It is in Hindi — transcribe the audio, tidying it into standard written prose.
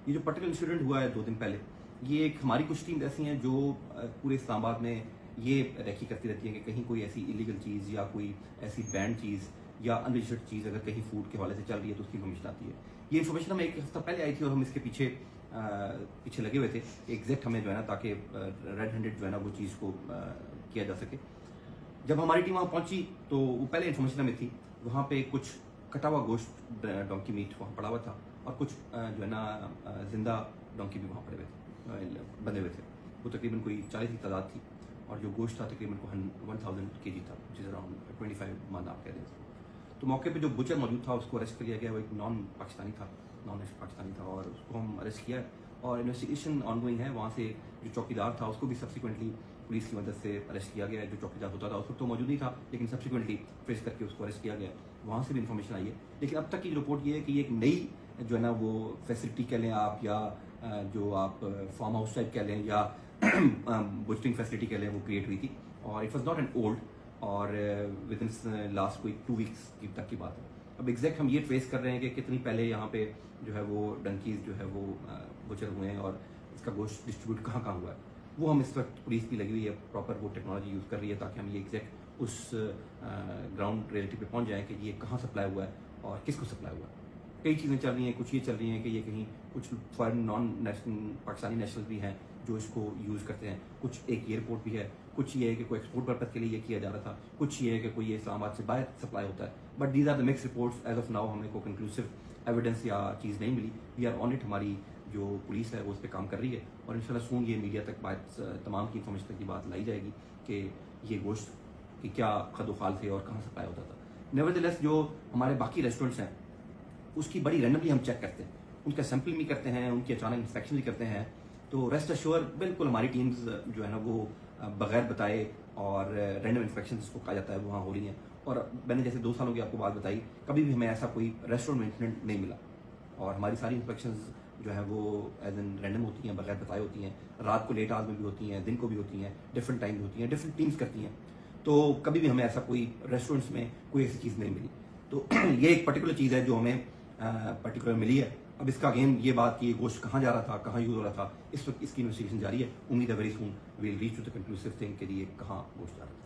ये जो पर्टिकुलर इंसिडेंट हुआ है 2 दिन पहले, ये एक हमारी कुछ टीम ऐसी हैं जो पूरे इस्लामाबाद में ये रेकी करती रहती है कि कहीं कोई ऐसी इलीगल चीज़ या कोई ऐसी बैंड चीज़ या अनरजिस्टर्ड चीज़ अगर कहीं फूड के हवाले से चल रही है तो उसकी इन्फॉर्मेशन आती है। ये इन्फॉर्मेशन हमें 1 हफ्ता पहले आई थी और हम इसके पीछे लगे हुए थे एग्जैक्ट हमें जो है ना, ताकि रेड हैंडेड जो है ना वो चीज़ को किया जा सके। जब हमारी टीम वहाँ पहुंची तो वो पहले इन्फॉर्मेशन हमें थी, वहाँ पे कुछ कटा हुआ गोश्त डोंकी मीट वहाँ पड़ा हुआ था और कुछ जो है ना जिंदा डोंकी भी वहाँ पड़े हुए थे, बंधे हुए थे। वो तकरीबन कोई 40 की तादाद थी और जो गोश्त था तकरीबन 1000 kg था, जिस अराउंड 25 मान आप कह रहे हैं। तो मौके पे जो बुचर मौजूद था उसको अरेस्ट कर लिया गया। वो एक नॉन पाकिस्तानी था और उसको हम अरेस्ट किया और इन्वेस्टिगेशन ऑनगोइंग है। वहाँ से जो चौकीदार था उसको भी सब्सिक्वेंटली पुलिस की मदद से अरेस्ट किया गया। जो चौकीदार होता था उस वक्त तो मौजूद नहीं था, लेकिन सब्सिक्वेंटली ट्रेस करके उसको अरेस्ट किया गया। वहाँ से भी इन्फॉर्मेशन आई है, लेकिन अब तक की रिपोर्ट ये है कि ये एक नई जो है ना वो फैसिलिटी कह लें आप, या जो आप फार्म हाउस टाइप कह लें या बुस्टिंग फैसिलिटी कह लें, वो क्रिएट हुई थी और it was not an old और विद इन लास्ट कोई 2 वीक्स तक की बात है। अब एग्जैक्ट हम ये ट्रेस कर रहे हैं कि कितनी पहले यहाँ पे जो है वो डंकीज जो है वो बुचर हुए हैं और इसका गोश्त डिस्ट्रीब्यूट कहाँ हुआ है। वो हम इस वक्त पुलिस भी लगी हुई है, प्रॉपर वो टेक्नोलॉजी यूज़ कर रही है ताकि हम ये एग्जैक्ट उस ग्राउंड रियलिटी पे पहुँच जाएँ कि ये कहाँ सप्लाई हुआ है और किसको सप्लाई हुआ है। कई चीज़ें चल रही हैं, कुछ ये चल रही हैं कि ये कहीं कुछ foreign non national Pakistani national भी हैं जो इसको यूज़ करते हैं, कुछ एक एयरपोर्ट भी है, कुछ ये है कि कोई एक्सपोर्ट पर्पज़ के लिए ये किया जा रहा था, कुछ ये है कि कोई ये इस्लामाबाद से बाहर सप्लाई होता है। But these are the mix reports. As of now हमें कोई कंक्लूसिव एविडेंस या चीज़ नहीं मिली। वी आर ऑन इट, हमारी जो पुलिस है वो उस पर काम कर रही है और इंशाल्लाह सून ये मीडिया तक बात, तमाम की इन्फॉर्मेशन तक की बात लाई जाएगी कि ये गोश्त की क्या खदोखाल थे और कहाँ सप्लाई होता था। नेवरदलेस जो हमारे बाकी रेस्टोरेंट्स हैं उसकी बड़ी रैंडमली हम चेक करते हैं, उनका सैंपलिंग भी करते हैं, उनकी अचानक इंस्पेक्शन भी करते हैं। तो रेस्ट अश्योर बिल्कुल हमारी टीम्स जो है ना वो बगैर बताए और रैंडम इंस्पेक्शन जिसको कहा जाता है वो वहाँ हो रही हैं। और मैंने जैसे 2 सालों की आपको बात बताई, कभी भी हमें ऐसा कोई रेस्टोरेंट में इंसिडेंट नहीं मिला और हमारी सारी इंस्पेक्शंस जो है वो एज एन रैंडम होती हैं, बगैर बताए होती हैं। रात को लेट आवर्स में भी होती हैं, दिन को भी होती हैं, डिफरेंट टाइम होती हैं, डिफरेंट टीम्स करती हैं। तो कभी भी हमें ऐसा कोई रेस्टोरेंट्स में कोई ऐसी चीज़ नहीं मिली। तो ये एक पर्टिकुलर चीज़ है जो हमें पर्टिकुलर मिली है। अब इसका अगेन ये बात कि गोश्त कहाँ जा रहा था, कहाँ यूज हो रहा था, इस वक्त इसकी इन्वेस्टिगेशन जारी है। उम्मीद है very soon we will reach to the conclusive thing कि ये कहाँ गोश्त जा रहा था।